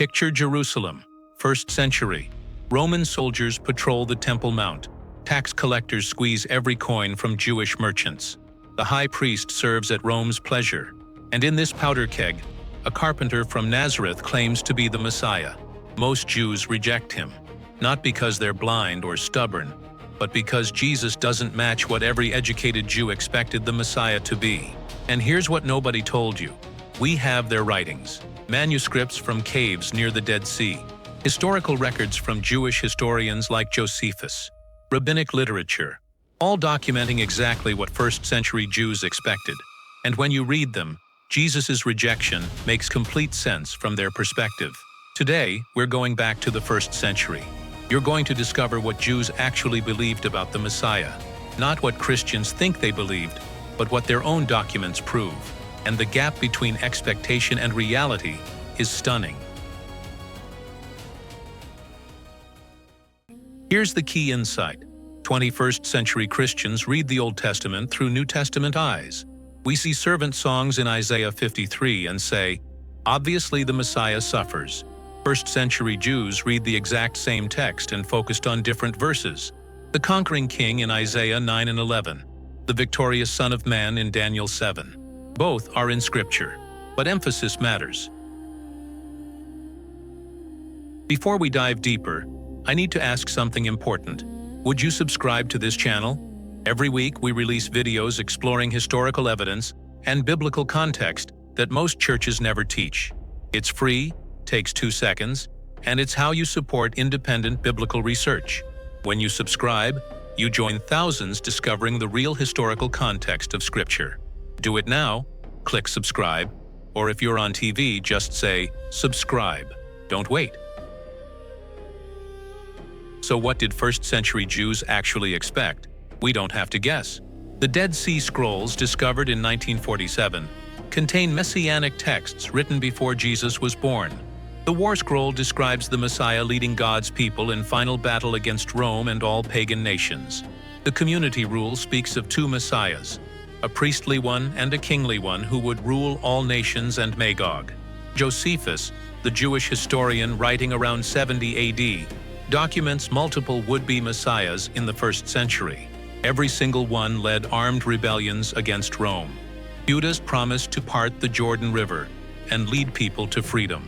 Picture Jerusalem, 1st century. Roman soldiers patrol the Temple Mount. Tax collectors squeeze every coin from Jewish merchants. The high priest serves at Rome's pleasure. And in this powder keg, a carpenter from Nazareth claims to be the Messiah. Most Jews reject him, not because they're blind or stubborn, but because Jesus doesn't match what every educated Jew expected the Messiah to be. And here's what nobody told you. We have their writings, manuscripts from caves near the Dead Sea, historical records from Jewish historians like Josephus, rabbinic literature, all documenting exactly what 1st century Jews expected. And when you read them, Jesus' rejection makes complete sense from their perspective. Today, we're going back to the 1st century. You're going to discover what Jews actually believed about the Messiah, not what Christians think they believed, but what their own documents prove. And the gap between expectation and reality is stunning. Here's the key insight. 21st century Christians read the Old Testament through New Testament eyes. We see servant songs in Isaiah 53 and say, obviously the Messiah suffers. 1st century Jews read the exact same text and focused on different verses. The conquering king in Isaiah 9 and 11, the victorious Son of Man in Daniel 7. Both are in Scripture, but emphasis matters. Before we dive deeper, I need to ask something important. Would you subscribe to this channel? Every week we release videos exploring historical evidence and biblical context that most churches never teach. It's free, takes 2 seconds, and it's how you support independent biblical research. When you subscribe, you join thousands discovering the real historical context of Scripture. Do it now, click subscribe, or if you're on TV, just say subscribe. Don't wait. So what did 1st century Jews actually expect? We don't have to guess. The Dead Sea Scrolls, discovered in 1947, contain Messianic texts written before Jesus was born. The War Scroll describes the Messiah leading God's people in final battle against Rome and all pagan nations. The Community Rule speaks of 2 Messiahs, a priestly one and a kingly one who would rule all nations and Magog. Josephus, the Jewish historian writing around 70 AD, documents multiple would-be messiahs in the 1st century. Every single one led armed rebellions against Rome. Judas promised to part the Jordan River and lead people to freedom.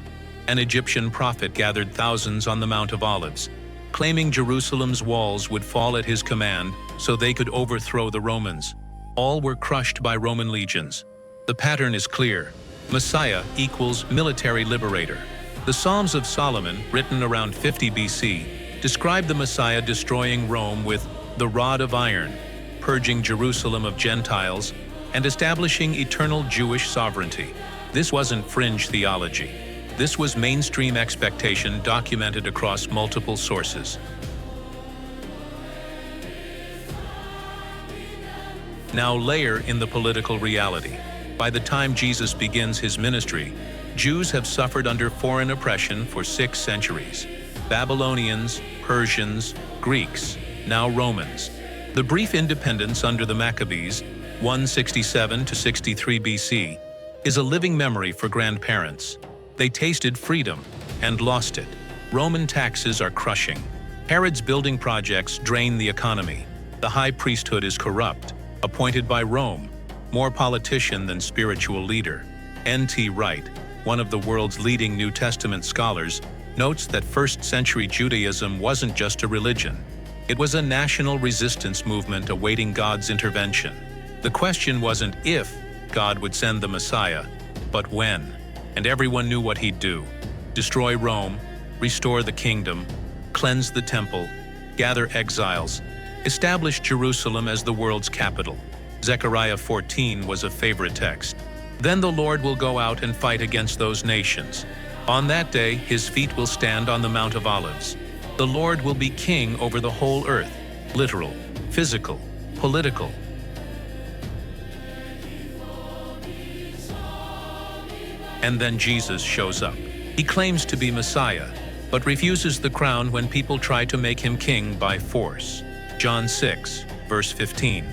An Egyptian prophet gathered thousands on the Mount of Olives, claiming Jerusalem's walls would fall at his command so they could overthrow the Romans. All were crushed by Roman legions. The pattern is clear. Messiah equals military liberator. The Psalms of Solomon, written around 50 BC, describe the Messiah destroying Rome with the rod of iron, purging Jerusalem of Gentiles, and establishing eternal Jewish sovereignty. This wasn't fringe theology. This was mainstream expectation documented across multiple sources. Now layer in the political reality. By the time Jesus begins his ministry, Jews have suffered under foreign oppression for 6 centuries. Babylonians, Persians, Greeks, now Romans. The brief independence under the Maccabees, 167 to 63 BC, is a living memory for grandparents. They tasted freedom and lost it. Roman taxes are crushing. Herod's building projects drain the economy. The high priesthood is corrupt, appointed by Rome, more politician than spiritual leader. N.T. Wright, one of the world's leading New Testament scholars, notes that 1st century Judaism wasn't just a religion. It was a national resistance movement awaiting God's intervention. The question wasn't if God would send the Messiah, but when. And everyone knew what he'd do: destroy Rome, restore the kingdom, cleanse the temple, gather exiles, establish Jerusalem as the world's capital. Zechariah 14 was a favorite text. Then the Lord will go out and fight against those nations. On that day, his feet will stand on the Mount of Olives. The Lord will be king over the whole earth, literal, physical, political. And then Jesus shows up. He claims to be Messiah, but refuses the crown when people try to make him king by force. John 6, verse 15.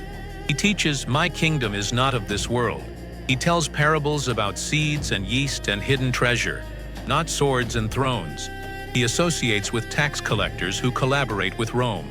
He teaches, "My kingdom is not of this world." He tells parables about seeds and yeast and hidden treasure. not swords and thrones. He associates with tax collectors who collaborate with Rome.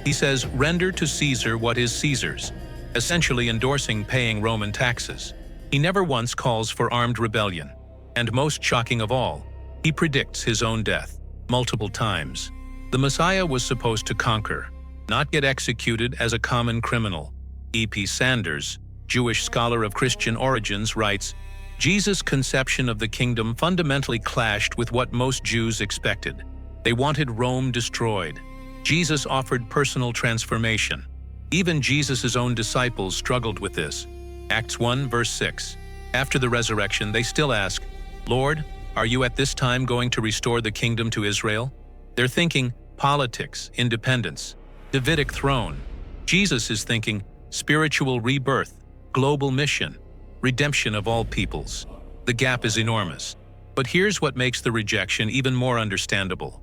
He says, "Render to Caesar what is Caesar's," essentially endorsing paying Roman taxes. He never once calls for armed rebellion. And most shocking of all, he predicts his own death, multiple times. The Messiah was supposed to conquer, not get executed as a common criminal. E.P. Sanders, Jewish scholar of Christian origins, writes, Jesus' conception of the kingdom fundamentally clashed with what most Jews expected. They wanted Rome destroyed. Jesus offered personal transformation. Even Jesus' own disciples struggled with this. Acts 1, verse 6. After the resurrection, they still ask, "Lord, are you at this time going to restore the kingdom to Israel?" They're thinking politics, independence, Davidic throne. Jesus is thinking spiritual rebirth, global mission, redemption of all peoples. The gap is enormous. But here's what makes the rejection even more understandable.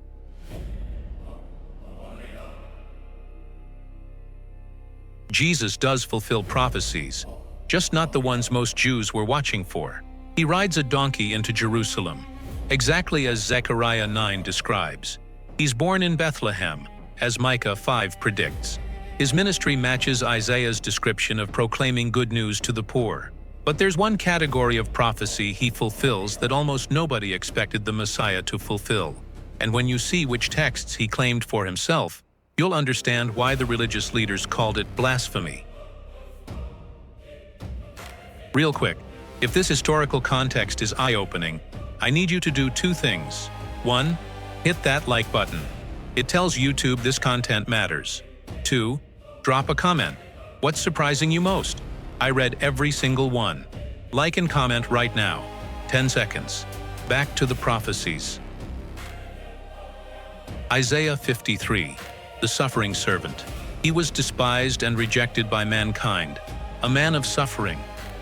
Jesus does fulfill prophecies, just not the ones most Jews were watching for. He rides a donkey into Jerusalem, exactly as Zechariah 9 describes. He's born in Bethlehem, as Micah 5 predicts. His ministry matches Isaiah's description of proclaiming good news to the poor. But there's one category of prophecy he fulfills that almost nobody expected the Messiah to fulfill. And when you see which texts he claimed for himself, you'll understand why the religious leaders called it blasphemy. Real quick, if this historical context is eye-opening, I need you to do two things. 1, hit that like button. It tells YouTube this content matters. 2, drop a comment. What's surprising you most? I read every single one. Like and comment right now. 10 seconds. Back to the prophecies. Isaiah 53, the suffering servant. He was despised and rejected by mankind, a man of suffering,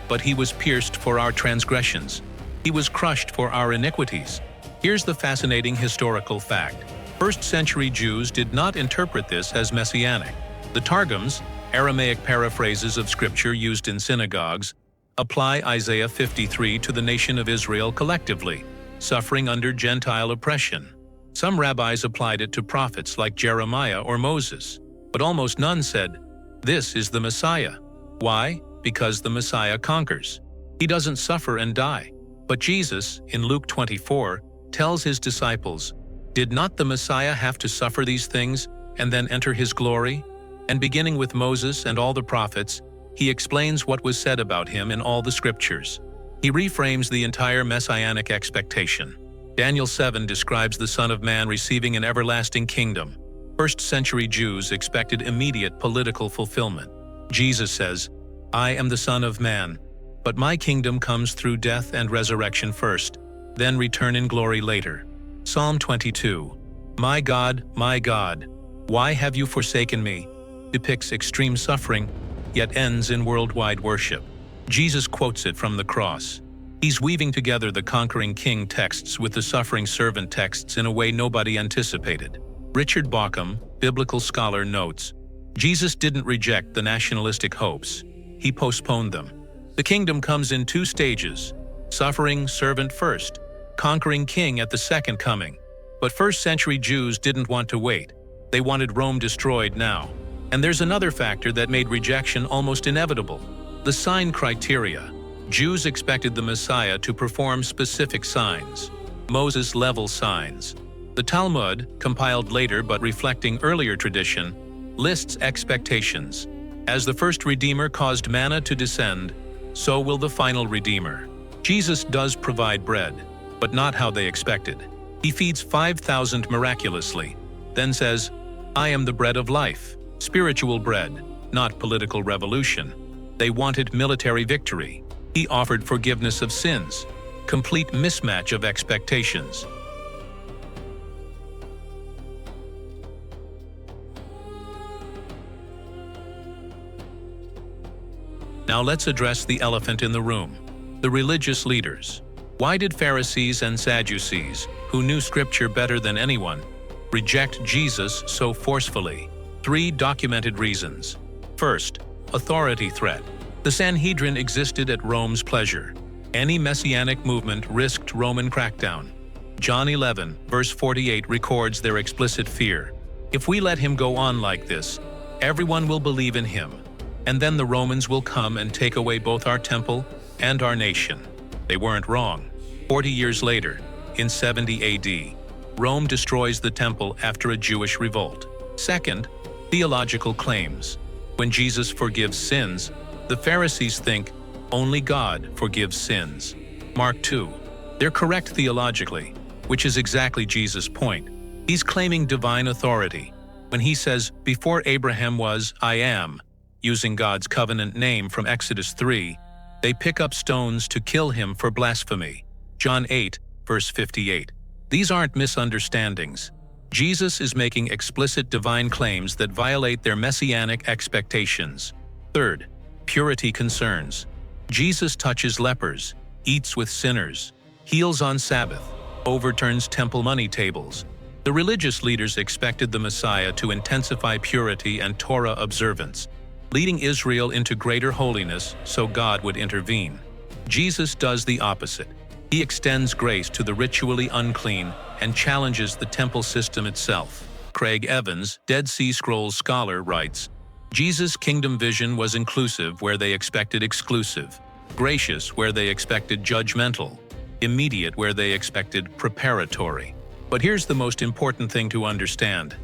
but he was pierced for our transgressions. He was crushed for our iniquities. Here's the fascinating historical fact. First-century Jews did not interpret this as messianic. The Targums, Aramaic paraphrases of scripture used in synagogues, apply Isaiah 53 to the nation of Israel collectively, suffering under Gentile oppression. Some rabbis applied it to prophets like Jeremiah or Moses, but almost none said, "This is the Messiah." Why? Because the Messiah conquers. He doesn't suffer and die. But Jesus, in Luke 24, tells his disciples, "Did not the Messiah have to suffer these things and then enter his glory?" And beginning with Moses and all the prophets, he explains what was said about him in all the scriptures. He reframes the entire messianic expectation. Daniel 7 describes the Son of Man receiving an everlasting kingdom. First-century Jews expected immediate political fulfillment. Jesus says, "I am the Son of Man, but my kingdom comes through death and resurrection first, then return in glory later." Psalm 22, my God, why have you forsaken me?" depicts extreme suffering, yet ends in worldwide worship. Jesus quotes it from the cross. He's weaving together the conquering king texts with the suffering servant texts in a way nobody anticipated. Richard Bauckham, biblical scholar, notes, Jesus didn't reject the nationalistic hopes. He postponed them. The kingdom comes in 2 stages, suffering servant first, conquering king at the second coming. But first-century Jews didn't want to wait. They wanted Rome destroyed now. And there's another factor that made rejection almost inevitable: the sign criteria. Jews expected the Messiah to perform specific signs, Moses-level signs. The Talmud, compiled later but reflecting earlier tradition, lists expectations. As the first Redeemer caused manna to descend, so will the final Redeemer. Jesus does provide bread, but not how they expected. He feeds 5,000 miraculously, then says, "I am the bread of life." Spiritual bread, not political revolution. They wanted military victory. He offered forgiveness of sins. Complete mismatch of expectations. Now let's address the elephant in the room: the religious leaders. Why did Pharisees and Sadducees, who knew Scripture better than anyone, reject Jesus so forcefully? 3 documented reasons. First, authority threat. The Sanhedrin existed at Rome's pleasure. Any messianic movement risked Roman crackdown. John 11, verse 48 records their explicit fear. If we let him go on like this, everyone will believe in him, and then the Romans will come and take away both our temple and our nation. They weren't wrong. 40 years later, in 70 AD, Rome destroys the temple after a Jewish revolt. Second, theological claims. When Jesus forgives sins, the Pharisees think only God forgives sins. Mark 2. They're correct theologically, which is exactly Jesus' point. He's claiming divine authority. When he says, "Before Abraham was, I am," using God's covenant name from Exodus 3, they pick up stones to kill him for blasphemy. John 8, verse 58. These aren't misunderstandings. Jesus is making explicit divine claims that violate their messianic expectations. Third, purity concerns. Jesus touches lepers, eats with sinners, heals on Sabbath, overturns temple money tables. The religious leaders expected the Messiah to intensify purity and Torah observance, leading Israel into greater holiness so God would intervene. Jesus does the opposite. He extends grace to the ritually unclean and challenges the temple system itself. Craig Evans, Dead Sea Scrolls scholar, writes, Jesus' kingdom vision was inclusive where they expected exclusive, gracious where they expected judgmental, immediate where they expected preparatory. But here's the most important thing to understand.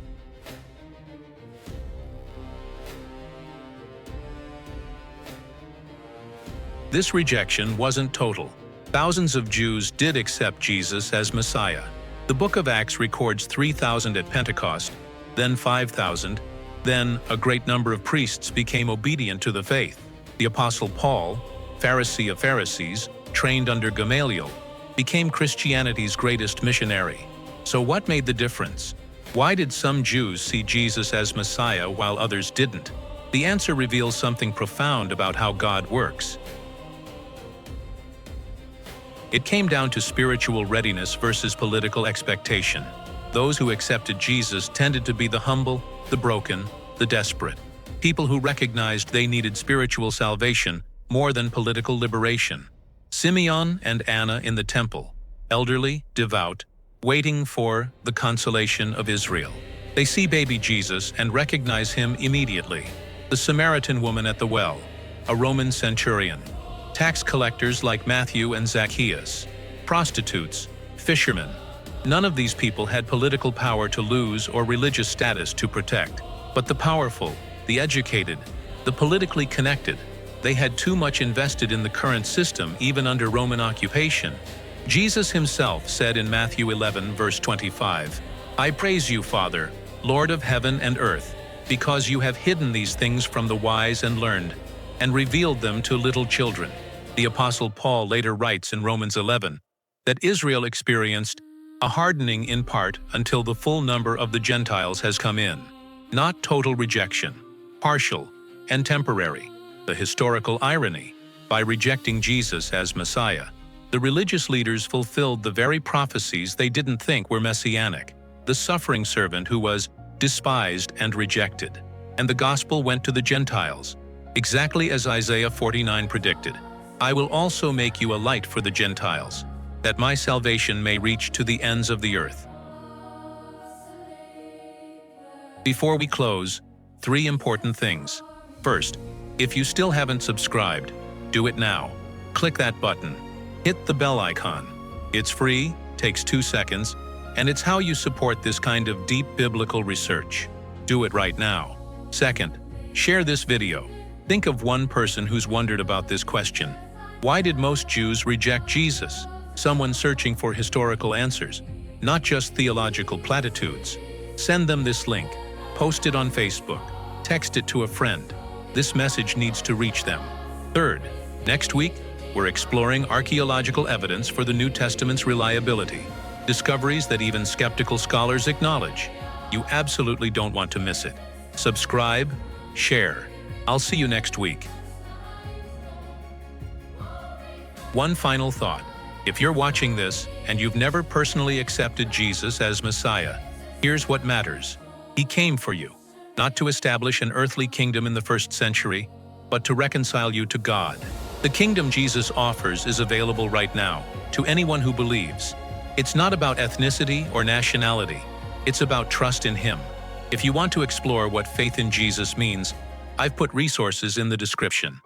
This rejection wasn't total. Thousands of Jews did accept Jesus as Messiah. The book of Acts records 3,000 at Pentecost, then 5,000, then a great number of priests became obedient to the faith. The Apostle Paul, Pharisee of Pharisees, trained under Gamaliel, became Christianity's greatest missionary. So what made the difference? Why did some Jews see Jesus as Messiah while others didn't? The answer reveals something profound about how God works. It came down to spiritual readiness versus political expectation. Those who accepted Jesus tended to be the humble, the broken, the desperate. People who recognized they needed spiritual salvation more than political liberation. Simeon and Anna in the temple, elderly, devout, waiting for the consolation of Israel. They see baby Jesus and recognize him immediately. The Samaritan woman at the well, a Roman centurion. Tax collectors like Matthew and Zacchaeus, prostitutes, fishermen. None of these people had political power to lose or religious status to protect. But the powerful, the educated, the politically connected, they had too much invested in the current system even under Roman occupation. Jesus himself said in Matthew 11, verse 25, "I praise you, Father, Lord of heaven and earth, because you have hidden these things from the wise and learned, and revealed them to little children." The Apostle Paul later writes in Romans 11 that Israel experienced a hardening in part until the full number of the Gentiles has come in. Not total rejection, partial and temporary. The historical irony, by rejecting Jesus as Messiah, the religious leaders fulfilled the very prophecies they didn't think were messianic. The suffering servant who was despised and rejected. And the gospel went to the Gentiles, exactly as Isaiah 49 predicted. "I will also make you a light for the Gentiles, that my salvation may reach to the ends of the earth." Before we close, 3 important things. First, if you still haven't subscribed, do it now. Click that button. Hit the bell icon. It's free, takes 2 seconds, and it's how you support this kind of deep biblical research. Do it right now. Second, share this video. Think of one person who's wondered about this question. Why did most Jews reject Jesus? Someone searching for historical answers, not just theological platitudes. Send them this link. Post it on Facebook. Text it to a friend. This message needs to reach them. Third, next week, we're exploring archaeological evidence for the New Testament's reliability. Discoveries that even skeptical scholars acknowledge. You absolutely don't want to miss it. Subscribe, share. I'll see you next week. One final thought. If you're watching this and you've never personally accepted Jesus as Messiah, here's what matters. He came for you, not to establish an earthly kingdom in the 1st century, but to reconcile you to God. The kingdom Jesus offers is available right now to anyone who believes. It's not about ethnicity or nationality. It's about trust in Him. If you want to explore what faith in Jesus means, I've put resources in the description.